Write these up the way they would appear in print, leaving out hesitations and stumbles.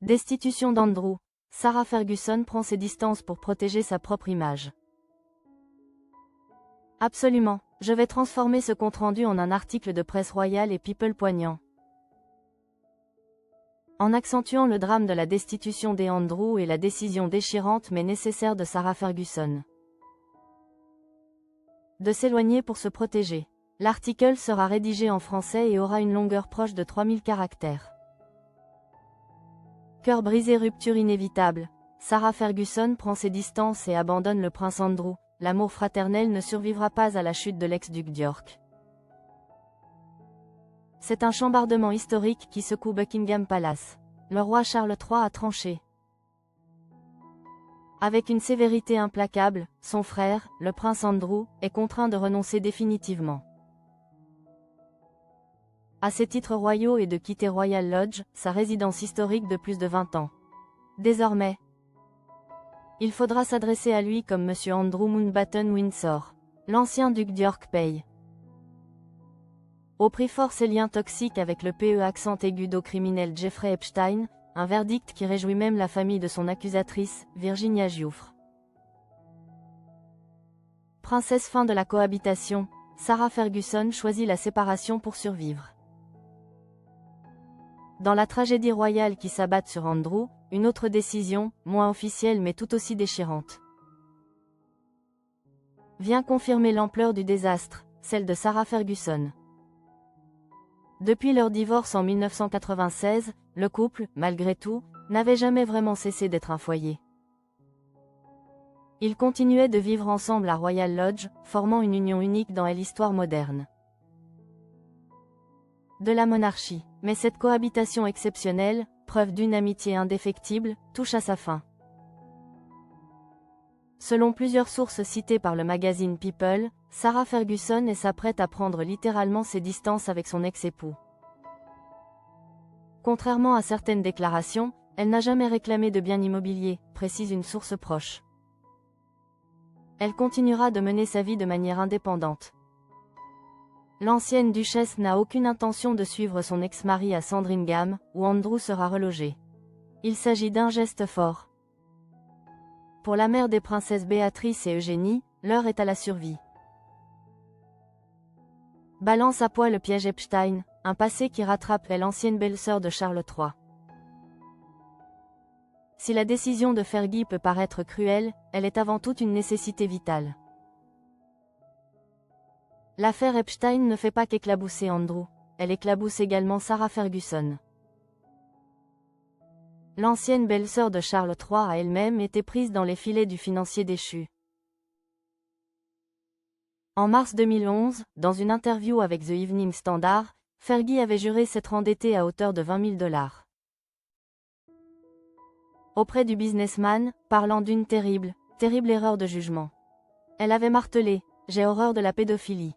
Destitution d'Andrew. Sarah Ferguson prend ses distances pour protéger sa propre image. Absolument, je vais transformer ce compte-rendu en un article de presse royale et People poignant. En accentuant le drame de la destitution d'Andrew et la décision déchirante mais nécessaire de Sarah Ferguson de s'éloigner pour se protéger. L'article sera rédigé en français et aura une longueur proche de 3000 caractères. Cœur brisé, rupture inévitable. Sarah Ferguson prend ses distances et abandonne le prince Andrew. L'amour fraternel ne survivra pas à la chute de l'ex-duc d'York. C'est un chambardement historique qui secoue Buckingham Palace. Le roi Charles III a tranché. Avec une sévérité implacable, son frère, le prince Andrew, est contraint de renoncer définitivement à ses titres royaux et de quitter Royal Lodge, sa résidence historique de plus de 20 ans. Désormais, il faudra s'adresser à lui comme Monsieur Andrew Mountbatten Windsor. L'ancien duc d'York paye au prix fort ses liens toxiques avec le accent aigu d'au criminel Jeffrey Epstein, un verdict qui réjouit même la famille de son accusatrice, Virginia Giuffre. Princesse, fin de la cohabitation, Sarah Ferguson choisit la séparation pour survivre. Dans la tragédie royale qui s'abat sur Andrew, une autre décision, moins officielle mais tout aussi déchirante, vient confirmer l'ampleur du désastre, celle de Sarah Ferguson. Depuis leur divorce en 1996, le couple, malgré tout, n'avait jamais vraiment cessé d'être un foyer. Ils continuaient de vivre ensemble à Royal Lodge, formant une union unique dans l'histoire moderne de la monarchie. Mais cette cohabitation exceptionnelle, preuve d'une amitié indéfectible, touche à sa fin. Selon plusieurs sources citées par le magazine People, Sarah Ferguson s'apprête à prendre littéralement ses distances avec son ex-époux. Contrairement à certaines déclarations, elle n'a jamais réclamé de bien immobilier, précise une source proche. Elle continuera de mener sa vie de manière indépendante. L'ancienne duchesse n'a aucune intention de suivre son ex-mari à Sandringham, où Andrew sera relogé. Il s'agit d'un geste fort. Pour la mère des princesses Béatrice et Eugénie, l'heure est à la survie. Balance à poids le piège Epstein, un passé qui rattrape l'ancienne belle-sœur de Charles III. Si la décision de Fergie peut paraître cruelle, elle est avant tout une nécessité vitale. L'affaire Epstein ne fait pas qu'éclabousser Andrew, elle éclabousse également Sarah Ferguson. L'ancienne belle-sœur de Charles III a elle-même été prise dans les filets du financier déchu. En mars 2011, dans une interview avec The Evening Standard, Fergie avait juré s'être endettée à hauteur de $20 000. Auprès du businessman, parlant d'une terrible erreur de jugement. Elle avait martelé « J'ai horreur de la pédophilie ».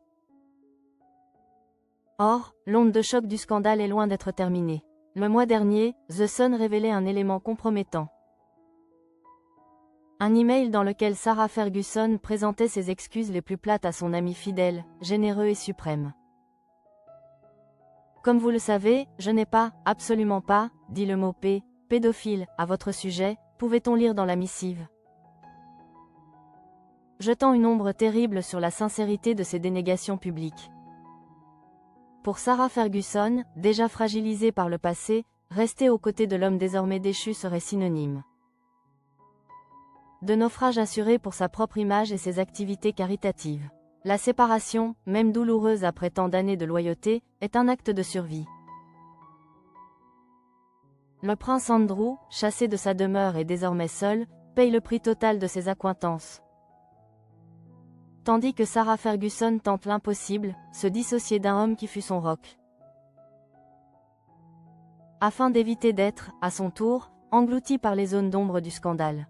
Or, l'onde de choc du scandale est loin d'être terminée. Le mois dernier, The Sun révélait un élément compromettant. Un email dans lequel Sarah Ferguson présentait ses excuses les plus plates à son ami fidèle, généreux et suprême. Comme vous le savez, je n'ai pas, absolument pas, dit le mot pédophile, à votre sujet, pouvait-on lire dans la missive. Jetant une ombre terrible sur la sincérité de ces dénégations publiques. Pour Sarah Ferguson, déjà fragilisée par le passé, rester aux côtés de l'homme désormais déchu serait synonyme de naufrage assuré pour sa propre image et ses activités caritatives. La séparation, même douloureuse après tant d'années de loyauté, est un acte de survie. Le prince Andrew, chassé de sa demeure et désormais seul, paye le prix total de ses accointances. Tandis que Sarah Ferguson tente l'impossible, se dissocier d'un homme qui fut son roc. Afin d'éviter d'être, à son tour, engloutie par les zones d'ombre du scandale.